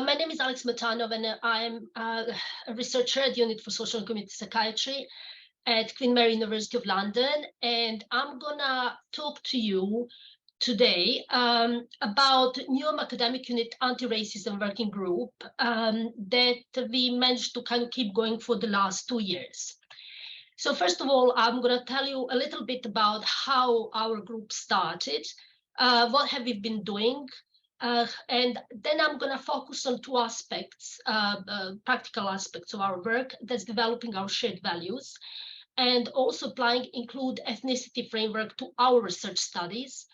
My name is Aleksandra Matanov, and I'm a researcher at the Unit for Social and Community Psychiatry at Queen Mary University of London. And I'm gonna talk to you today about Newham Academic Unit Anti-Racism Working Group that we managed to kind of keep going for the last 2 years. So first of all, I'm going to tell you a little bit about how our group started, what have we been doing, and then I'm going to focus on two aspects, practical aspects of our work, that's developing our shared values, and also applying include ethnicity framework to our research studies.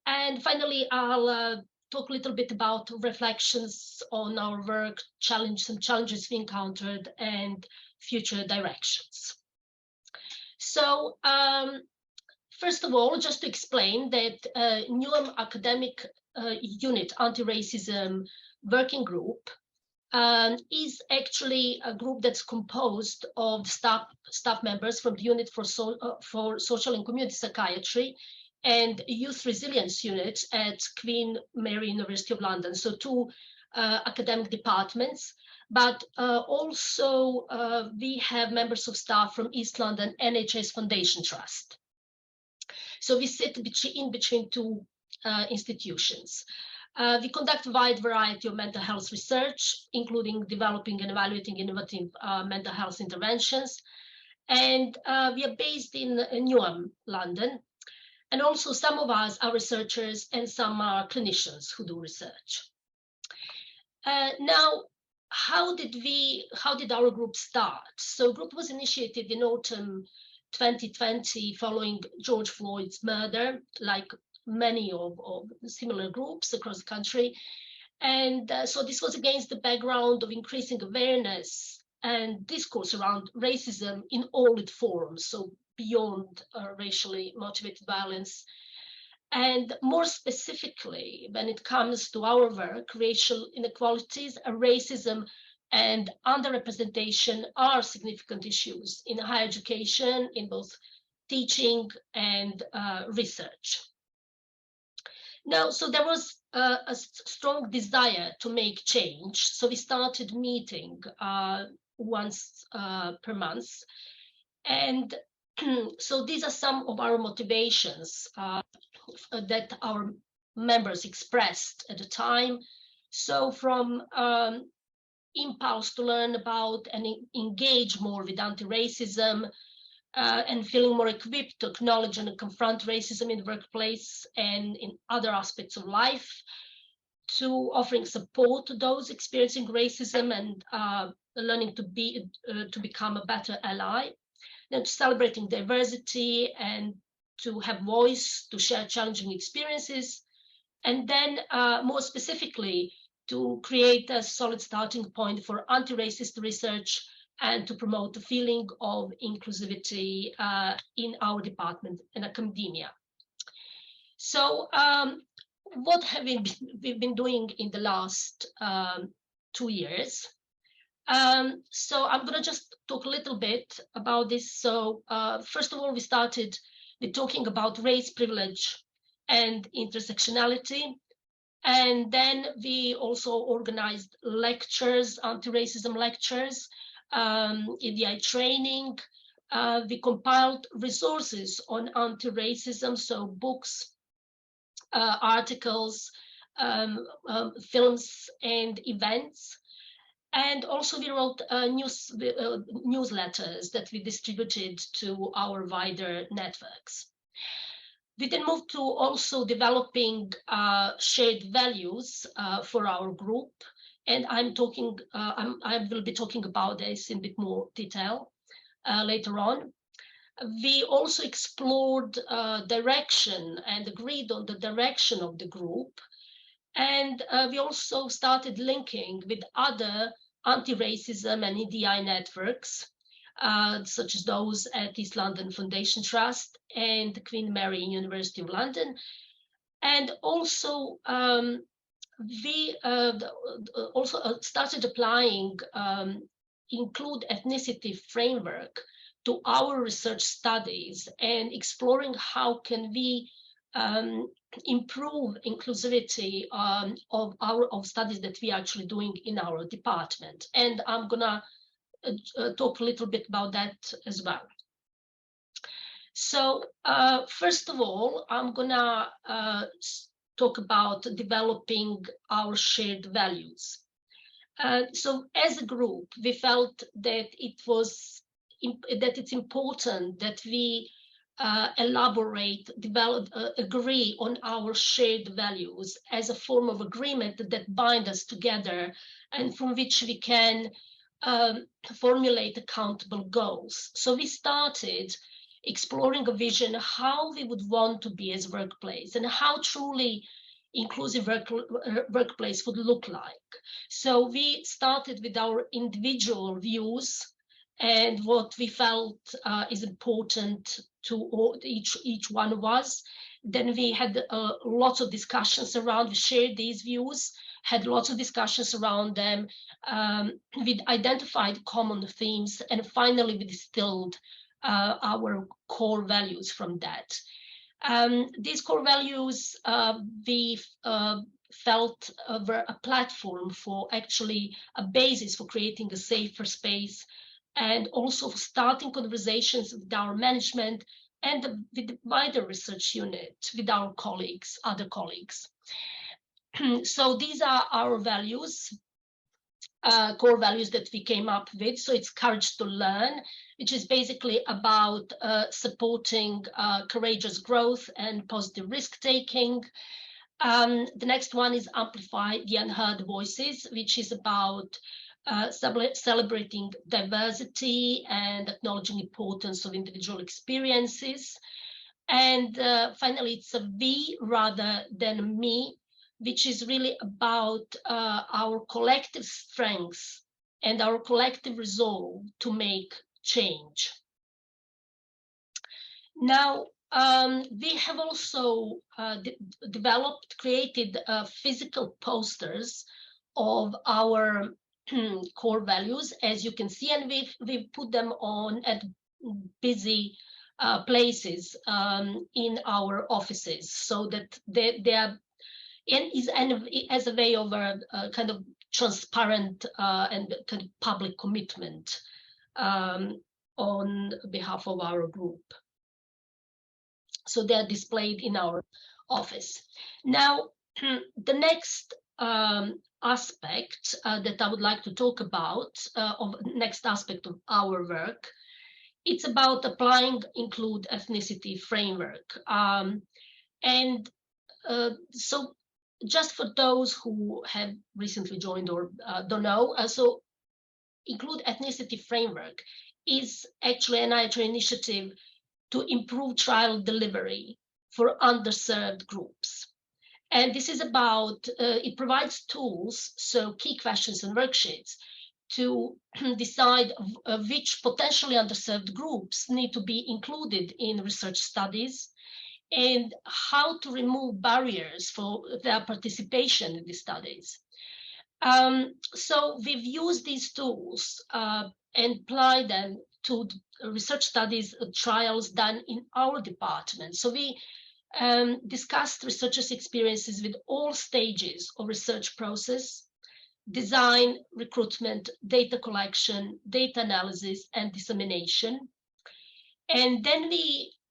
And finally, I'll talk a little bit about reflections on our work, some challenges we encountered, and future directions. So first of all, just to explain that Newham Academic Unit Anti-Racism Working Group is actually a group that's composed of staff members from the Unit for Social and Community Psychiatry and Youth Resilience Unit at Queen Mary University of London. So two academic departments. But also we have members of staff from East London NHS Foundation Trust. So we sit in between two institutions. We conduct a wide variety of mental health research, including developing and evaluating innovative mental health interventions. And we are based in Newham, London. And also some of us are researchers and some are clinicians who do research. Now, how did our group start? So group was initiated in autumn 2020 following George Floyd's murder, like many of similar groups across the country. And so this was against the background of increasing awareness and discourse around racism in all its forms, so beyond racially motivated violence. And more specifically, when it comes to our work, racial inequalities, racism, and underrepresentation are significant issues in higher education, in both teaching and research. Now, so there was a strong desire to make change. So we started meeting once per month. And so these are some of our motivations that our members expressed at the time. So from impulse to learn about and engage more with anti-racism and feeling more equipped to acknowledge and confront racism in the workplace and in other aspects of life, to offering support to those experiencing racism and learning to become a better ally, then celebrating diversity and to have voice, to share challenging experiences, and then more specifically, to create a solid starting point for anti-racist research and to promote a feeling of inclusivity in our department and academia. So what have we been doing in the last 2 years? So I'm going to just talk a little bit about this. So first of all, we started with talking about race, privilege, and intersectionality. And then we also organized lectures, anti-racism lectures, EDI training. We compiled resources on anti-racism, so books, articles, films, and events. And also we wrote newsletters that we distributed to our wider networks. We then moved to also developing shared values for our group. And I will be talking about this in a bit more detail later on. We also explored direction and agreed on the direction of the group. And we also started linking with other anti-racism and EDI networks, such as those at East London Foundation Trust and Queen Mary University of London. And also, we also started applying include ethnicity framework to our research studies and exploring how can we improve inclusivity of studies that we are actually doing in our department. And I'm gonna talk a little bit about that as well. So first of all, I'm gonna talk about developing our shared values. So as a group, we felt that it's important that we elaborate, develop, agree on our shared values as a form of agreement that bind us together and from which we can formulate accountable goals. So we started exploring a vision how we would want to be as a workplace and how truly inclusive workplace would look like. So we started with our individual views and what we felt is important to each one of us. Then we had lots of discussions around, we shared these views, had lots of discussions around them. We identified common themes, and finally we distilled our core values from that. These core values we felt were a platform for actually a basis for creating a safer space and also for starting conversations with our management and with the wider research unit, with our colleagues, other colleagues. So these are our values, core values that we came up with. So it's courage to learn, which is basically about supporting courageous growth and positive risk-taking. The next one is amplify the unheard voices, which is about celebrating diversity and acknowledging the importance of individual experiences. And finally, it's a we rather than me, which is really about our collective strengths and our collective resolve to make change. Now, we have also created physical posters of our core values, as you can see, and we've put them on at busy places in our offices, so that they are as a way of a kind of transparent and kind of public commitment on behalf of our group. So they're displayed in our office. Now, the next aspect that I would like to talk about, of next aspect of our work, it's about applying include ethnicity framework. So just for those who have recently joined or don't know, so include ethnicity framework is actually an NIH initiative to improve trial delivery for underserved groups. And this is about, it provides tools, so key questions and worksheets, to decide which potentially underserved groups need to be included in research studies and how to remove barriers for their participation in the studies. So we've used these tools and applied them to research studies, trials done in our department. So we discussed researchers' experiences with all stages of research process, design, recruitment, data collection, data analysis, and dissemination. And then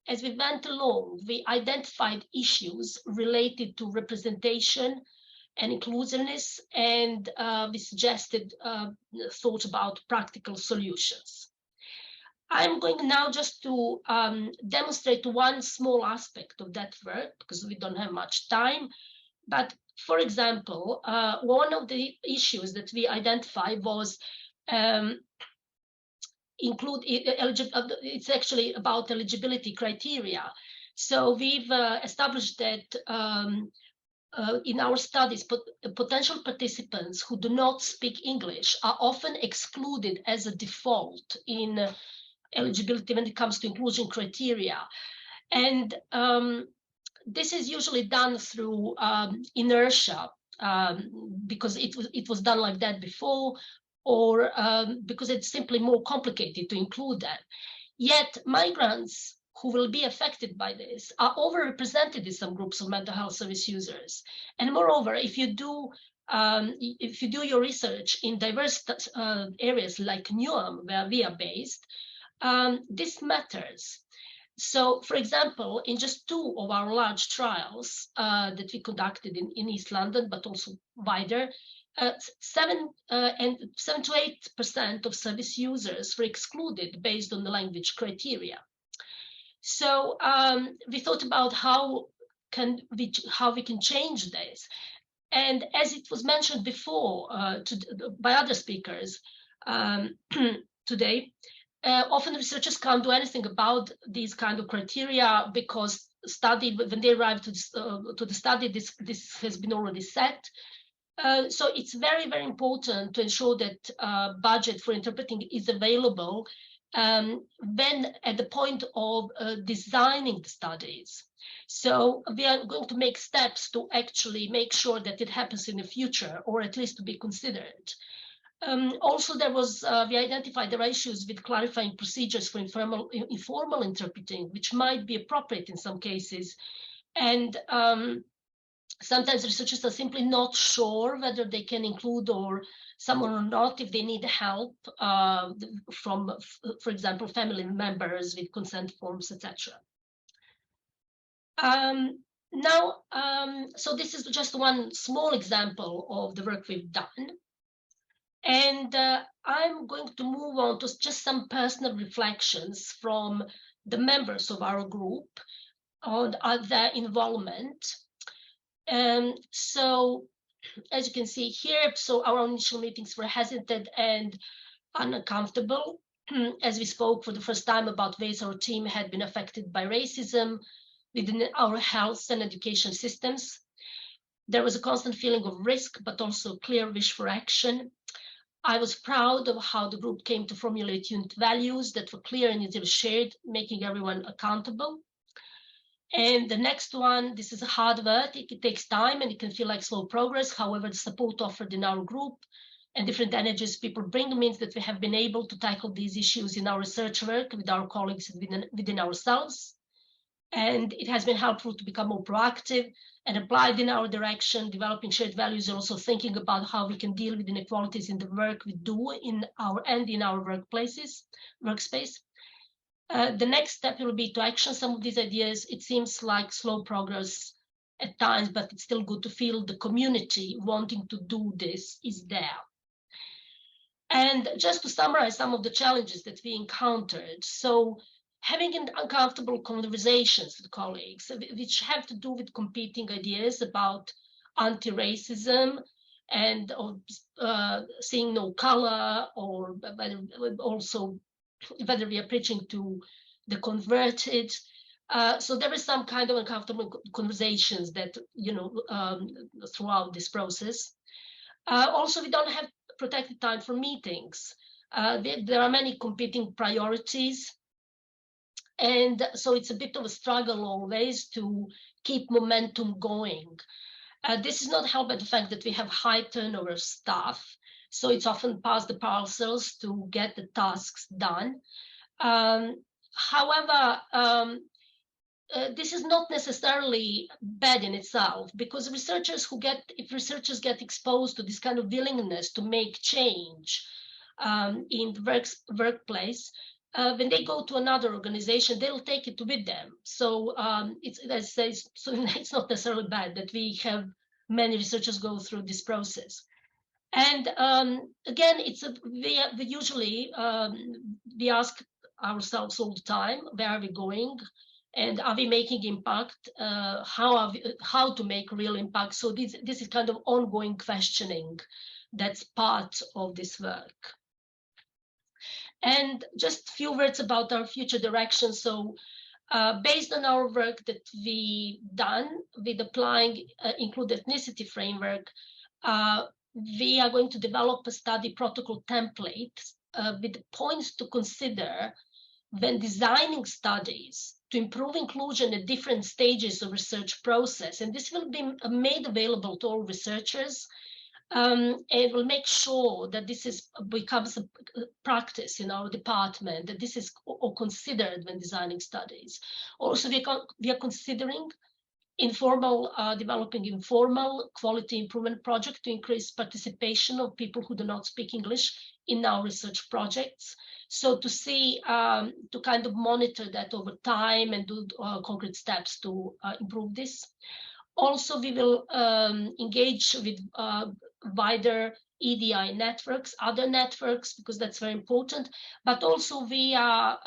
as we went along, we identified issues related to representation and inclusiveness, and we suggested, thought about practical solutions. I'm going now just to demonstrate one small aspect of that work, because we don't have much time. But for example, one of the issues that we identified was it's actually about eligibility criteria. So we've established that in our studies, potential participants who do not speak English are often excluded as a default in eligibility when it comes to inclusion criteria. And this is usually done through inertia, because it was done like that before, or because it's simply more complicated to include that. Yet migrants who will be affected by this are overrepresented in some groups of mental health service users. And moreover, if you do your research in diverse areas like Newham, where we are based, this matters. So, for example, in just 2 of our large trials that we conducted in East London, but also wider, 7 to 8% of service users were excluded based on the language criteria. So we thought about how we can change this. And as it was mentioned before by other speakers today, often researchers can't do anything about these kind of criteria because when they arrive to the study, this has been already set. So it's very, very important to ensure that budget for interpreting is available when at the point of designing the studies. So we are going to make steps to actually make sure that it happens in the future, or at least to be considered. Also, we identified there are issues with clarifying procedures for informal interpreting, which might be appropriate in some cases. And sometimes researchers are simply not sure whether they can include someone or not if they need help from, for example, family members with consent forms, etc. So this is just one small example of the work we've done. And I'm going to move on to just some personal reflections from the members of our group on their involvement. So as you can see here, so our initial meetings were hesitant and uncomfortable as we spoke for the first time about ways our team had been affected by racism within our health and education systems. There was a constant feeling of risk, but also a clear wish for action. I was proud of how the group came to formulate unit values that were clear and easily shared, making everyone accountable. And the next one, this is hard work. It takes time and it can feel like slow progress. However, the support offered in our group and different energies people bring means that we have been able to tackle these issues in our research work with our colleagues within ourselves. And it has been helpful to become more proactive and applied in our direction, developing shared values, and also thinking about how we can deal with inequalities in the work we do in our workspace. The next step will be to action some of these ideas. It seems like slow progress at times, but it's still good to feel the community wanting to do this is there. And just to summarize some of the challenges that we encountered. So having uncomfortable conversations with colleagues, which have to do with competing ideas about anti-racism and seeing no color, or also whether we are preaching to the converted. So there is some kind of uncomfortable conversations that, throughout this process. Also, we don't have protected time for meetings. There are many competing priorities. And so it's a bit of a struggle always to keep momentum going. This is not helped by the fact that we have high turnover of staff. So it's often past the parcels to get the tasks done. However, this is not necessarily bad in itself, because if researchers get exposed to this kind of willingness to make change in the workplace, when they go to another organization, they'll take it with them. So it's not necessarily bad that we have many researchers go through this process. And again, we ask ourselves all the time, where are we going? And are we making impact? How to make real impact? So this is kind of ongoing questioning that's part of this work. And just a few words about our future direction. So based on our work that we done with applying include ethnicity framework, we are going to develop a study protocol template with points to consider when designing studies to improve inclusion at different stages of research process. And this will be made available to all researchers and we'll make sure that this becomes a practice in our department, that this is all considered when designing studies. Also, we are considering developing informal quality improvement project to increase participation of people who do not speak English in our research projects. So to see, to kind of monitor that over time and do concrete steps to improve this. Also, we will engage with wider EDI networks, other networks, because that's very important. But also we are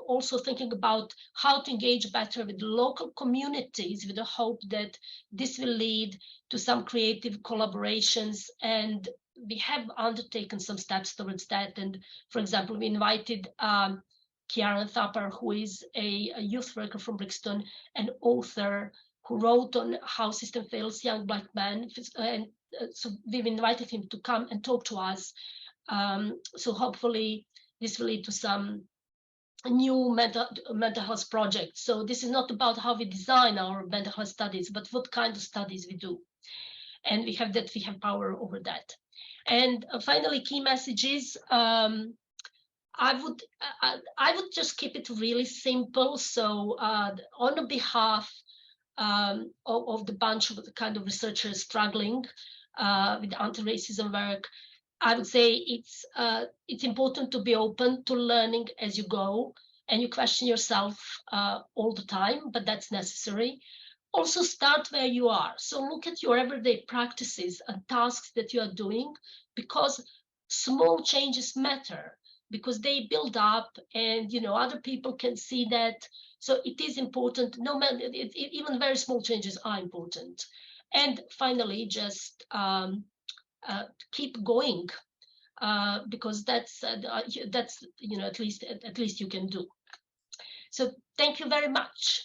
also thinking about how to engage better with local communities with the hope that this will lead to some creative collaborations. And we have undertaken some steps towards that. And for example, we invited Kieran Thapar, who is a youth worker from Brixton, an author who wrote on how system fails young black men, and so we've invited him to come and talk to us. So hopefully this will lead to some new mental health projects. So this is not about how we design our mental health studies, but what kind of studies we do. And we have power over that. And finally, key messages. I would just keep it really simple. So on behalf of the bunch of the kind of researchers struggling with anti-racism work, I would say it's important to be open to learning as you go, and you question yourself all the time, but that's necessary. Also start where you are. So look at your everyday practices and tasks that you are doing, because small changes matter, because they build up, and other people can see that. So it is important. No matter even very small changes are important. And finally, just keep going, because that's at least you can do. So thank you very much.